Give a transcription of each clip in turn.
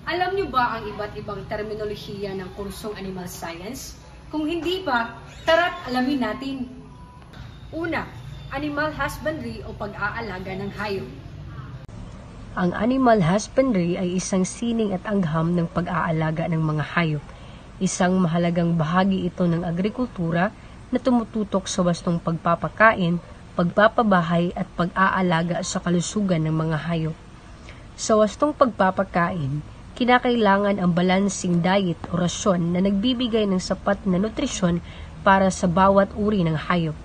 Alam niyo ba ang iba't ibang terminolohiya ng kursong Animal Science? Kung hindi pa, tara't alamin natin. Una, animal husbandry o pag-aalaga ng hayop. Ang animal husbandry ay isang sining at angham ng pag-aalaga ng mga hayop. Isang mahalagang bahagi ito ng agrikultura na tumututok sa wastong pagpapakain, pagpapabahay at pag-aalaga sa kalusugan ng mga hayop. Sa wastong pagpapakain, kinakailangan ang balancing diet o rasyon na nagbibigay ng sapat na nutrisyon para sa bawat uri ng hayop.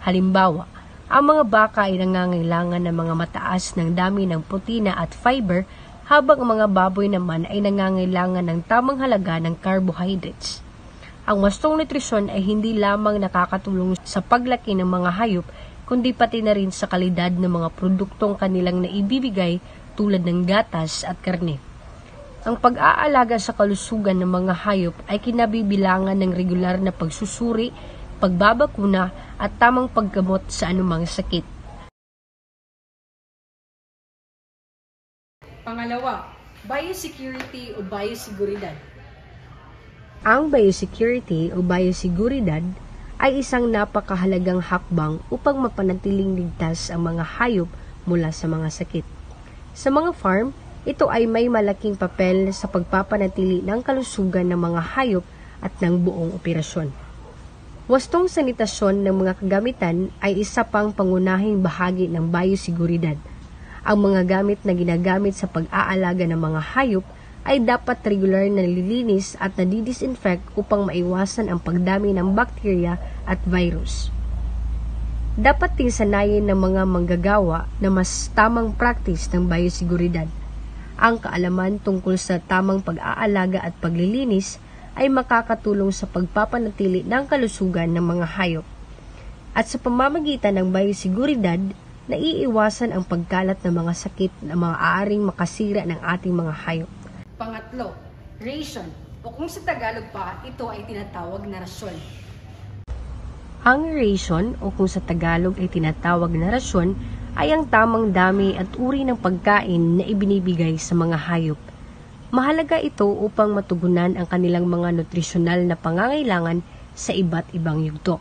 Halimbawa, ang mga baka ay nangangailangan ng mga mataas ng dami ng protina at fiber, habang ang mga baboy naman ay nangangailangan ng tamang halaga ng carbohydrates. Ang wastong nutrisyon ay hindi lamang nakakatulong sa paglaki ng mga hayop, kundi pati na rin sa kalidad ng mga produktong kanilang naibibigay tulad ng gatas at karne. Ang pag-aalaga sa kalusugan ng mga hayop ay kinabibilangan ng regular na pagsusuri, pagbabakuna at tamang paggamot sa anumang sakit. Pangalawa, biosecurity o biosiguridad. Ang biosecurity o biosiguridad ay isang napakahalagang hakbang upang mapanatiling ligtas ang mga hayop mula sa mga sakit. Sa mga farm, ito ay may malaking papel sa pagpapanatili ng kalusugan ng mga hayop at ng buong operasyon. Wastong sanitasyon ng mga kagamitan ay isa pang pangunahing bahagi ng biosiguridad. Ang mga gamit na ginagamit sa pag-aalaga ng mga hayop ay dapat regular na nililinis at nadidisinfect upang maiwasan ang pagdami ng bakterya at virus. Dapat din sanayin ng mga manggagawa na mas tamang practice ng biosiguridad. Ang kaalaman tungkol sa tamang pag-aalaga at paglilinis ay makakatulong sa pagpapanatili ng kalusugan ng mga hayop. At sa pamamagitan ng biosiguridad, naiiwasan ang pagkalat ng mga sakit na maaaring makasira ng ating mga hayop. Pangatlo, ration o kung sa Tagalog pa, ito ay tinatawag na rasyon. Ang ration o kung sa Tagalog ay tinatawag na rasyon ay ang tamang dami at uri ng pagkain na ibinibigay sa mga hayop. Mahalaga ito upang matugunan ang kanilang mga nutrisyonal na pangangailangan sa iba't ibang yugto.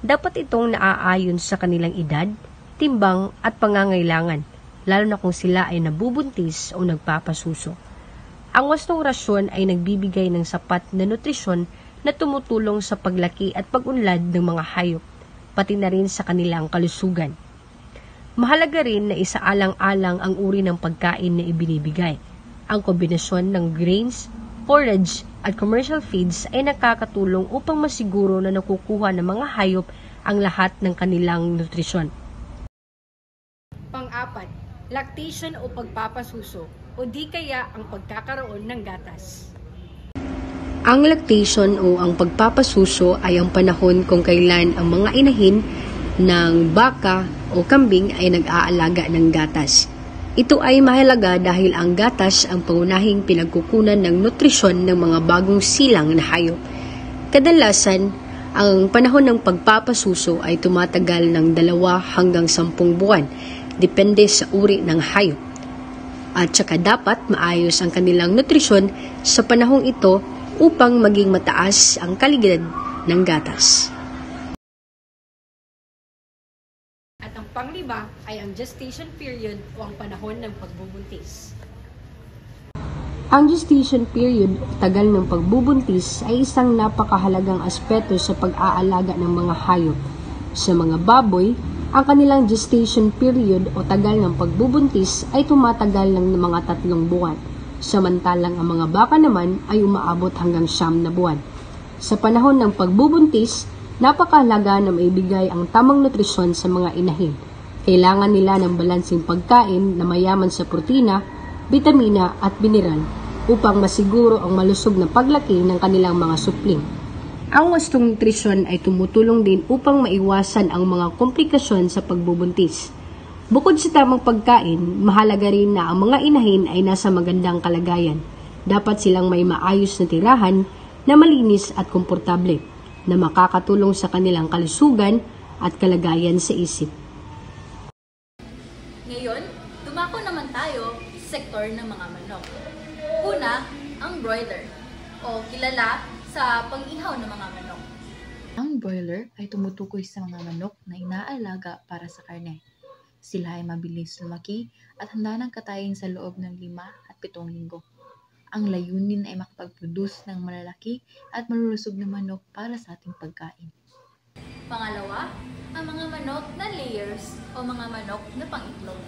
Dapat itong naaayon sa kanilang edad, timbang at pangangailangan, lalo na kung sila ay nabubuntis o nagpapasuso. Ang wastong rasyon ay nagbibigay ng sapat na nutrisyon na tumutulong sa paglaki at pag-unlad ng mga hayop, pati na rin sa kanilang kalusugan. Mahalaga rin na isaalang-alang ang uri ng pagkain na ibinibigay. Ang kombinasyon ng grains, forage at commercial feeds ay nakakatulong upang masiguro na nakukuha ng mga hayop ang lahat ng kanilang nutrisyon. Pang-apat, lactation o pagpapasuso o di kaya ang pagkakaroon ng gatas. Ang lactation o ang pagpapasuso ay ang panahon kung kailan ang mga inahin ng baka o kambing ay nag-aalaga ng gatas. Ito ay mahalaga dahil ang gatas ang pangunahing pinagkukunan ng nutrisyon ng mga bagong silang na hayop. Kadalasan, ang panahon ng pagpapasuso ay tumatagal ng 2 hanggang 10 buwan, depende sa uri ng hayop. At saka dapat maayos ang kanilang nutrisyon sa panahong ito upang maging mataas ang kalidad ng gatas. At ang panglima ay ang gestation period o ang panahon ng pagbubuntis. Ang gestation period o tagal ng pagbubuntis ay isang napakahalagang aspeto sa pag-aalaga ng mga hayop. Sa mga baboy, ang kanilang gestation period o tagal ng pagbubuntis ay tumatagal ng mga 3 buwan. Samantalang ang mga baka naman ay umaabot hanggang 9 na buwan. Sa panahon ng pagbubuntis, napakahalaga na maibigay ang tamang nutrisyon sa mga inahin. Kailangan nila ng balansing pagkain na mayaman sa protina, bitamina at mineral upang masiguro ang malusog na paglaki ng kanilang mga supling. Ang wastong nutrisyon ay tumutulong din upang maiwasan ang mga komplikasyon sa pagbubuntis. Bukod sa tamang pagkain, mahalaga rin na ang mga inahin ay nasa magandang kalagayan. Dapat silang may maayos na tirahan na malinis at komportable, na makakatulong sa kanilang kalusugan at kalagayan sa isip. Ngayon, dumako naman tayo sa sektor ng mga manok. Una, ang broiler o kilala sa pag-ihaw ng mga manok. Ang broiler ay tumutukoy sa mga manok na inaalaga para sa karne. Sila ay mabilis lumaki at handa ng katayin sa loob ng 5 at 7 linggo. Ang layunin ay makapag-produce ng malalaki at malulusog na manok para sa ating pagkain. Pangalawa, ang mga manok na layers o mga manok na pang-itlog.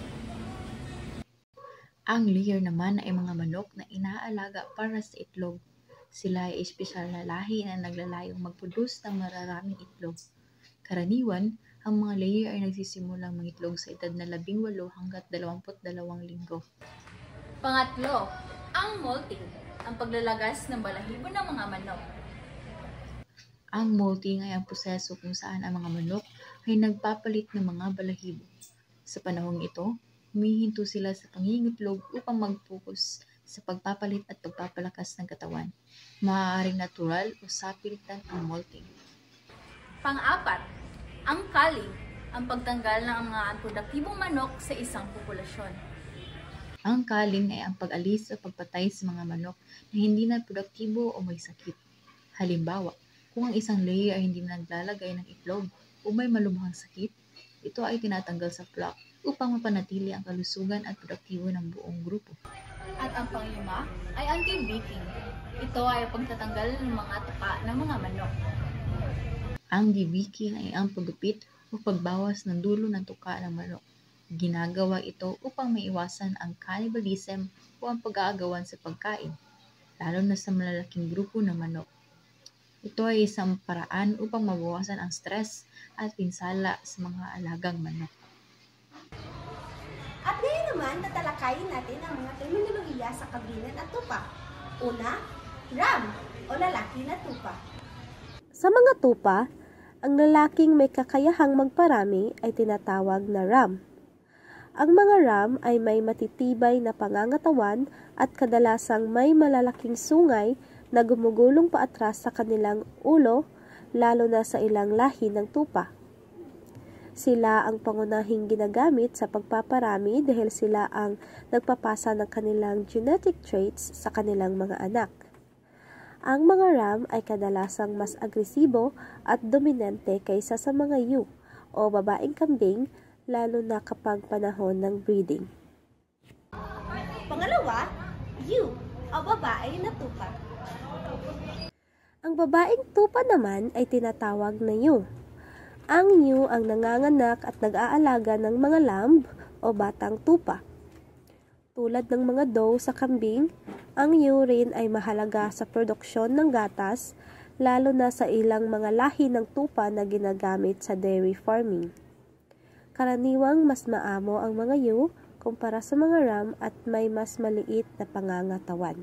Ang layer naman ay mga manok na inaalaga para sa itlog. Sila ay espesyal na lahi na naglalayong mag-produce ng mararaming itlog. Karaniwan, ang mga layer ay nagsisimulang mangitlog sa edad na 18 hanggat 22 linggo. Pangatlo, ang molting, ang paglalagas ng balahibo ng mga manok. Ang molting ay ang proseso kung saan ang mga manok ay nagpapalit ng mga balahibo. Sa panahong ito, humihinto sila sa pangingitlog upang mag-focus sa pagpapalit at pagpapalakas ng katawan. Maaaring natural o sapilitan ang molting. Pang-apat, ang culling, ang pagtanggal ng mga unproduktibong manok sa isang populasyon. Ang culling ay ang pag-alis o pagpatay sa mga manok na hindi na produktibo o may sakit. Halimbawa, kung ang isang layer ay hindi na naglalagay ng itlog o may malubhang sakit, ito ay tinatanggal sa flock upang mapanatili ang kalusugan at produktibo ng buong grupo. At ang panglima ay anti-beaking. Ito ay pagtatanggal ng mga tuka ng mga manok. Ang debeaking ay ang paggupit o pagbawas ng dulo ng tuka ng manok. Ginagawa ito upang maiwasan ang cannibalism o ang pag-aagawan sa pagkain, lalo na sa malalaking grupo ng manok. Ito ay isang paraan upang mabawasan ang stress at pinsala sa mga alagang manok. At ngayon naman, tatalakayin natin ang mga terminolohiya sa kabinan at tupa. Una, ram o lalaki na tupa. Sa mga tupa, ang lalaking may kakayahang magparami ay tinatawag na ram. Ang mga ram ay may matitibay na pangangatawan at kadalasang may malalaking sungay na gumugulong paatras sa kanilang ulo, lalo na sa ilang lahi ng tupa. Sila ang pangunahing ginagamit sa pagpaparami dahil sila ang nagpapasa ng kanilang genetic traits sa kanilang mga anak. Ang mga ram ay kadalasang mas agresibo at dominante kaysa sa mga ewe o babaeng kambing, lalo na kapag panahon ng breeding. Pangalawa, ewe o babae na tupa. Ang babaeng tupa naman ay tinatawag na ewe. Ang ewe ang nanganganak at nag-aalaga ng mga lamb o batang tupa. Tulad ng mga doe sa kambing, ang ewe rin ay mahalaga sa produksyon ng gatas, lalo na sa ilang mga lahi ng tupa na ginagamit sa dairy farming. Karaniwang mas maamo ang mga ewe kumpara sa mga ram at may mas maliit na pangangatawan.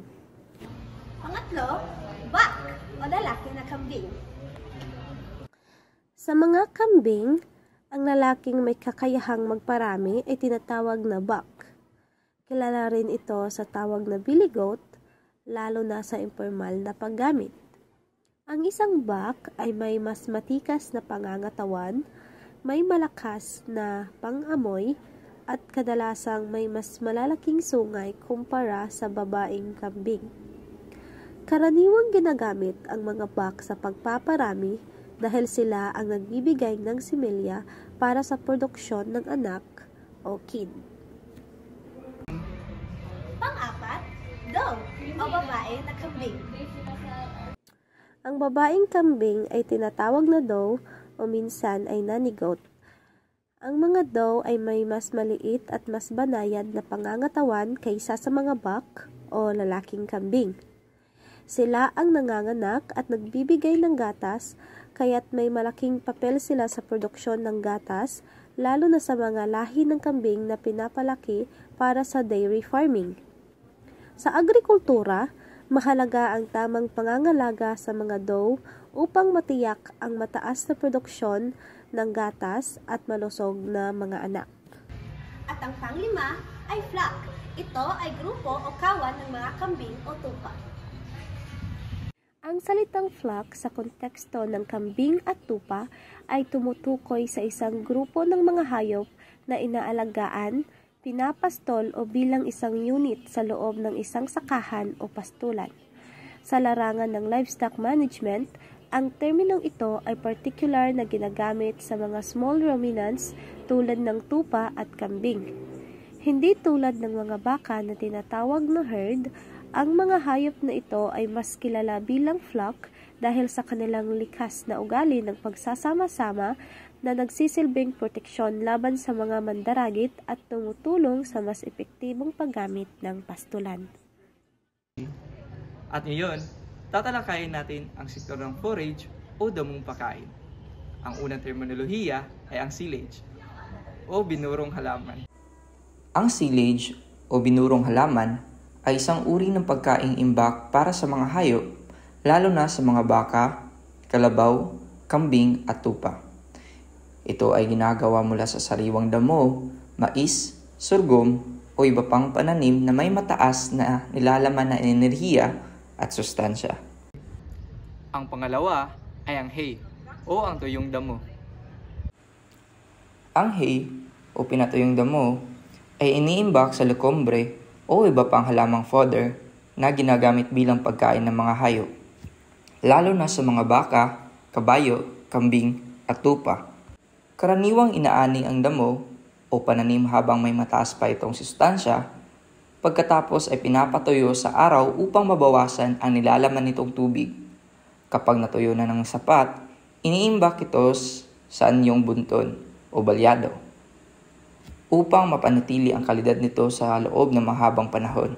Pangatlo, buck o lalaki na kambing. Sa mga kambing, ang lalaking may kakayahang magparami ay tinatawag na buck. Kilala rin ito sa tawag na billy goat, lalo na sa informal na paggamit. Ang isang buck ay may mas matikas na pangangatawan, may malakas na pang-amoy, at kadalasang may mas malalaking sungay kumpara sa babaeng kambing. Karaniwang ginagamit ang mga buck sa pagpaparami dahil sila ang nagbibigay ng similya para sa produksyon ng anak o kid. Pang-apat, doe o babae na kambing. Ang babaeng kambing ay tinatawag na doe o minsan ay nanny goat. Ang mga doe ay may mas maliit at mas banayad na pangangatawan kaysa sa mga buck o lalaking kambing. Sila ang nanganganak at nagbibigay ng gatas, kaya't may malaking papel sila sa produksyon ng gatas, lalo na sa mga lahi ng kambing na pinapalaki para sa dairy farming. Sa agrikultura, mahalaga ang tamang pangangalaga sa mga doe upang matiyak ang mataas na produksyon ng gatas at malusog na mga anak. At ang panglima ay flock. Ito ay grupo o kawan ng mga kambing o tupa. Ang salitang flock sa konteksto ng kambing at tupa ay tumutukoy sa isang grupo ng mga hayop na inaalagaan, pinapastol o bilang isang unit sa loob ng isang sakahan o pastulan. Sa larangan ng livestock management, ang terminong ito ay particular na ginagamit sa mga small ruminants tulad ng tupa at kambing. Hindi tulad ng mga baka na tinatawag na herd, ang mga hayop na ito ay mas kilala bilang flock dahil sa kanilang likas na ugali ng pagsasama-sama na nagsisilbing proteksyon laban sa mga mandaragit at tumutulong sa mas epektibong paggamit ng pastulan. At ngayon, tatalakayin natin ang sektor ng forage o damong pagkain. Ang unang terminolohiya ay ang silage o binurong halaman. Ang silage o binurong halaman ay isang uri ng pagkaing imbak para sa mga hayop, lalo na sa mga baka, kalabaw, kambing at tupa. Ito ay ginagawa mula sa sariwang damo, mais, sorghum o iba pang pananim na may mataas na nilalaman na enerhiya at sustansya. Ang pangalawa ay ang hay o ang tuyong damo. Ang hay o pinatuyong damo ay iniimbak sa lekombre o iba pang halamang fodder na ginagamit bilang pagkain ng mga hayop, lalo na sa mga baka, kabayo, kambing at tupa. Karaniwang inaani ang damo o pananim habang may mataas pa itong sustansya, pagkatapos ay pinapatuyo sa araw upang mabawasan ang nilalaman nitong tubig. Kapag natuyo na ng sapat, iniimbak ito sa anyong bunton o balyado upang mapanatili ang kalidad nito sa loob ng mahabang panahon.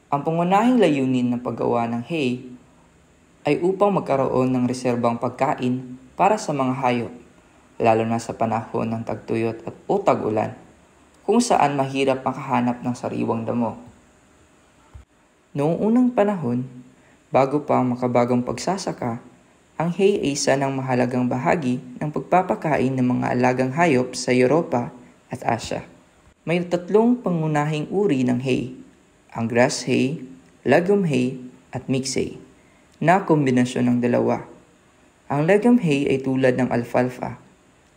Ang pangunahing layunin ng paggawa ng hay ay upang magkaroon ng reserbang pagkain para sa mga hayop, lalo na sa panahon ng tagtuyot at o tag-ulan, kung saan mahirap makahanap ng sariwang damo. Noong unang panahon, bago pa ang makabagong pagsasaka, ang hay ay isa ng mahalagang bahagi ng pagpapakain ng mga alagang hayop sa Europa at Asia. May 3 pangunahing uri ng hay, ang grass hay, legume hay, at mix hay, na kombinasyon ng dalawa. Ang legume hay ay tulad ng alfalfa,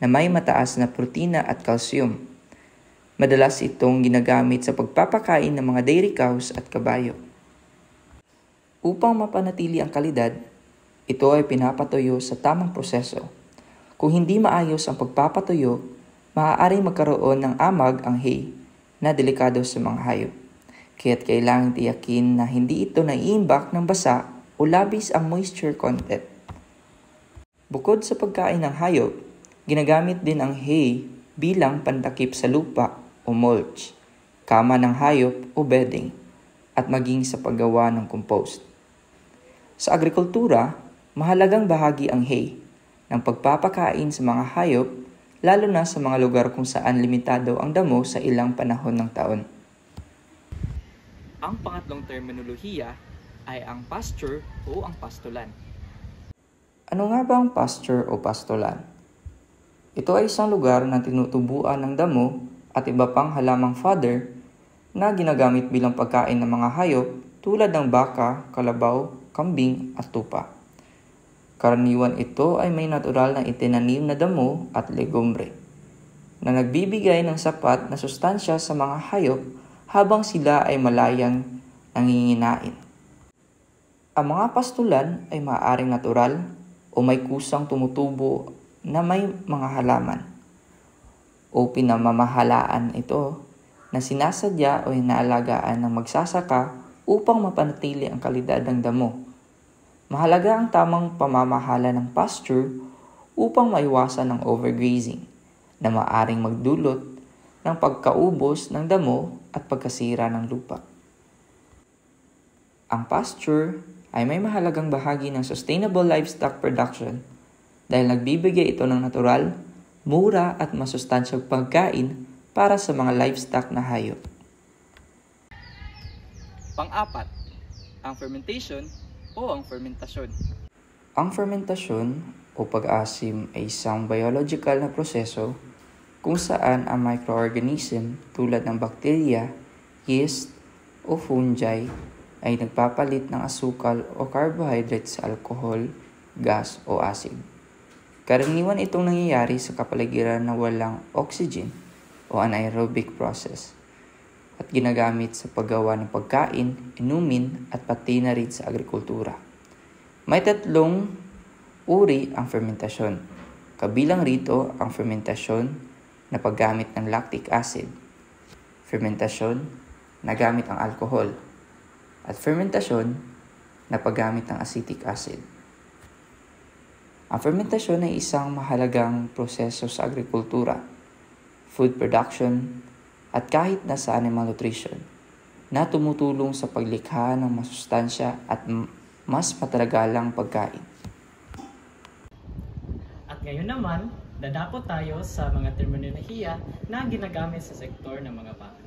na may mataas na protina at calcium. Madalas itong ginagamit sa pagpapakain ng mga dairy cows at kabayo. Upang mapanatili ang kalidad, ito ay pinapatuyo sa tamang proseso. Kung hindi maayos ang pagpapatuyo, maaaring magkaroon ng amag ang hay na delikado sa mga hayop. Kaya't kailangang tiyakin na hindi ito naiimbak ng basa o labis ang moisture content. Bukod sa pagkain ng hayop, ginagamit din ang hay bilang pantakip sa lupa o mulch, kama ng hayop o bedding, at maging sa paggawa ng compost. Sa agrikultura, mahalagang bahagi ang hay ng pagpapakain sa mga hayop, lalo na sa mga lugar kung saan limitado ang damo sa ilang panahon ng taon. Ang pangatlong terminolohiya ay ang pasture o ang pastulan. Ano nga ba ang pasture o pastulan? Ito ay isang lugar na tinutubuan ng damo at iba pang halamang fodder na ginagamit bilang pagkain ng mga hayop tulad ng baka, kalabaw, kambing at tupa. Karaniwan ito ay may natural na itinanim na damo at legumbre na nagbibigay ng sapat na sustansya sa mga hayop habang sila ay malayang nanginginain. Ang mga pastulan ay maaaring natural o may kusang tumutubo na may mga halaman o pinamamahalaan ito na sinasadya o inaalagaan ng magsasaka upang mapanatili ang kalidad ng damo. Mahalaga ang tamang pamamahala ng pasture upang maiwasan ang overgrazing na maaaring magdulot ng pagkaubos ng damo at pagkasira ng lupa. Ang pasture ay may mahalagang bahagi ng sustainable livestock production dahil nagbibigay ito ng natural, mura at masustansyang pagkain para sa mga livestock na hayop. Pang-4, ang fermentation o ang fermentasyon. Ang fermentasyon o pag-asim ay isang biological na proseso kung saan ang microorganism tulad ng bakterya, yeast o fungi ay nagpapalit ng asukal o carbohydrate sa alcohol, gas o acid. Karaniwan itong nangyayari sa kapaligiran na walang oxygen o anaerobic process. at ginagamit sa paggawa ng pagkain, inumin at pati na rin sa agrikultura. May 3 uri ang fermentasyon. Kabilang rito ang fermentasyon na paggamit ng lactic acid, fermentasyon na gamit ang alcohol, at fermentasyon na paggamit ng acetic acid. Ang fermentasyon ay isang mahalagang proseso sa agrikultura, food production, at kahit na sa animal nutrition na tumutulong sa paglikha ng masustansya at mas matalagalang pagkain. At ngayon naman, dadapot tayo sa mga terminolohiya na ginagamit sa sektor ng mga baka.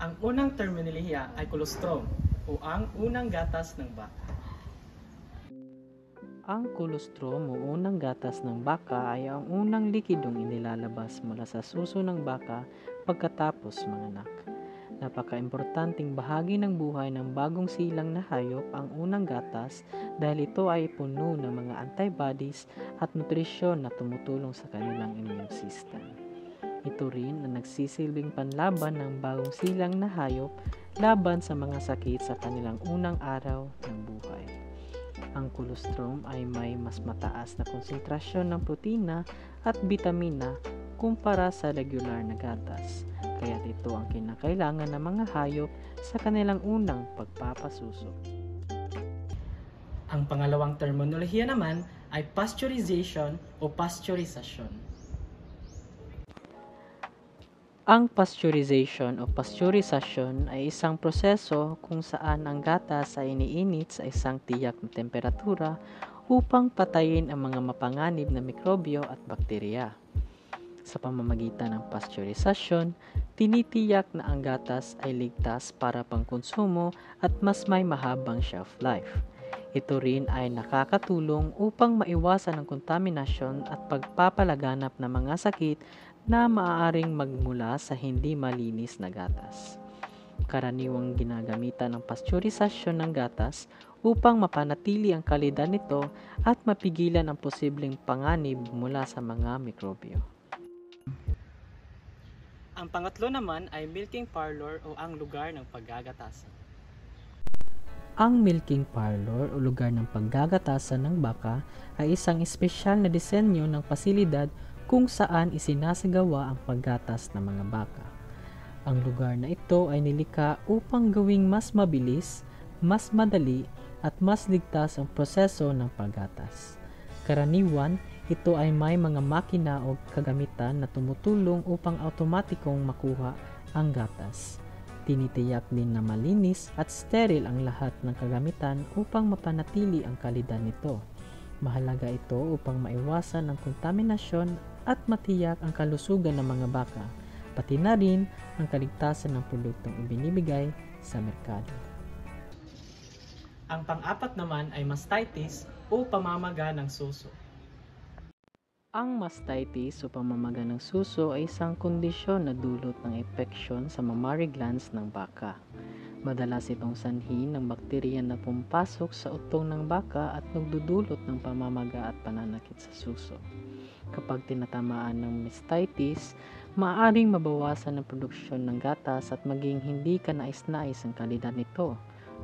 Ang unang terminolohiya ay colostrum o ang unang gatas ng baka. Ang colostrum o unang gatas ng baka ay ang unang likidong inilalabas mula sa suso ng baka pagkatapos manganak. Napaka-importanting bahagi ng buhay ng bagong silang na hayop ang unang gatas dahil ito ay puno ng mga antibodies at nutrisyon na tumutulong sa kanilang immune system. Ito rin ang nagsisilbing panlaban ng bagong silang na hayop laban sa mga sakit sa kanilang unang araw ng buhay. Ang colostrum ay may mas mataas na konsentrasyon ng protina at bitamina kumpara sa regular na gatas, kaya't ito ang kinakailangan ng mga hayop sa kanilang unang pagpapasuso. Ang pangalawang terminolohiya naman ay pasteurization o pasteurizasyon. Ang pasteurization o pasteurizasyon ay isang proseso kung saan ang gatas ay iniinit sa isang tiyak na temperatura upang patayin ang mga mapanganib na mikrobyo at bakterya. Sa pamamagitan ng pasteurizasyon, tinitiyak na ang gatas ay ligtas para pangkonsumo at mas may mahabang shelf life. Ito rin ay nakakatulong upang maiwasan ang kontaminasyon at pagpapalaganap ng mga sakit na maaaring magmula sa hindi malinis na gatas. Karaniwang ginagamitan ng pasteurizasyon ng gatas upang mapanatili ang kalidad nito at mapigilan ang posibleng panganib mula sa mga mikrobyo. Ang pangatlo naman ay milking parlor o ang lugar ng paggagatasan. Ang milking parlor o lugar ng paggagatasan ng baka ay isang espesyal na disenyo ng pasilidad kung saan isinasagawa ang paggatas ng mga baka. Ang lugar na ito ay nilikha upang gawing mas mabilis, mas madali at mas ligtas ang proseso ng paggatas. Karaniwan, ito ay may mga makina o kagamitan na tumutulong upang automatikong makuha ang gatas. Tinitiyak din na malinis at steril ang lahat ng kagamitan upang mapanatili ang kalidad nito. Mahalaga ito upang maiwasan ang kontaminasyon at matiyak ang kalusugan ng mga baka, pati na rin ang kaligtasan ng produktong ibinibigay sa merkado. Ang pang-apat naman ay mastitis o pamamaga ng suso. Ang mastitis o pamamaga ng suso ay isang kondisyon na dulot ng infeksyon sa mammary glands ng baka. Madalas itong sanhi ng bakterya na pumapasok sa utong ng baka at nagdudulot ng pamamaga at pananakit sa suso. Kapag tinatamaan ng mastitis, maaaring mabawasan ang produksyon ng gatas at maging hindi ka nais-nais ang kalidad nito,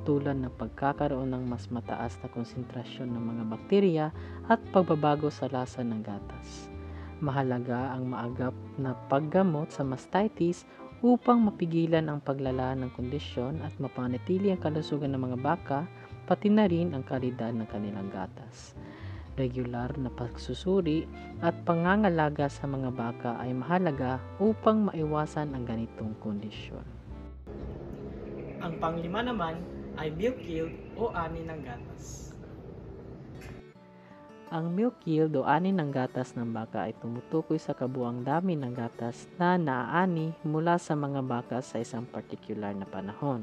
tulad ng pagkakaroon ng mas mataas na konsentrasyon ng mga bakterya at pagbabago sa lasa ng gatas. Mahalaga ang maagap na paggamot sa mastitis upang mapigilan ang paglala ng kondisyon at mapanatili ang kalusugan ng mga baka, pati na rin ang kalidad ng kanilang gatas. Regular na pagsusuri at pangangalaga sa mga baka ay mahalaga upang maiwasan ang ganitong kondisyon. Ang panglima naman ay milk yield o ani ng gatas. Ang milk yield o ani ng gatas ng baka ay tumutukoy sa kabuuang dami ng gatas na naaani mula sa mga baka sa isang partikular na panahon.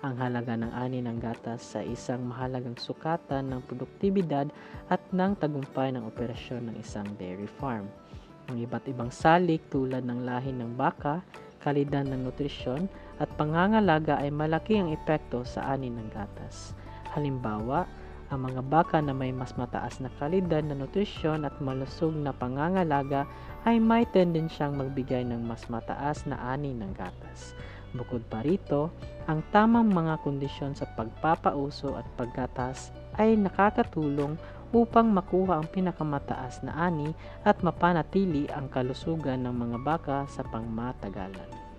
Ang halaga ng ani ng gatas sa isang mahalagang sukatan ng produktibidad at ng tagumpay ng operasyon ng isang dairy farm. Ang iba't ibang salik tulad ng lahi ng baka, kalidad ng nutrisyon at pangangalaga ay malaki ang epekto sa ani ng gatas. Halimbawa, ang mga baka na may mas mataas na kalidad na nutrisyon at malusog na pangangalaga ay may tendensyang magbigay ng mas mataas na ani ng gatas. Bukod pa rito, ang tamang mga kondisyon sa pagpapauso at paggatas ay nakakatulong upang makuha ang pinakamataas na ani at mapanatili ang kalusugan ng mga baka sa pangmatagalan.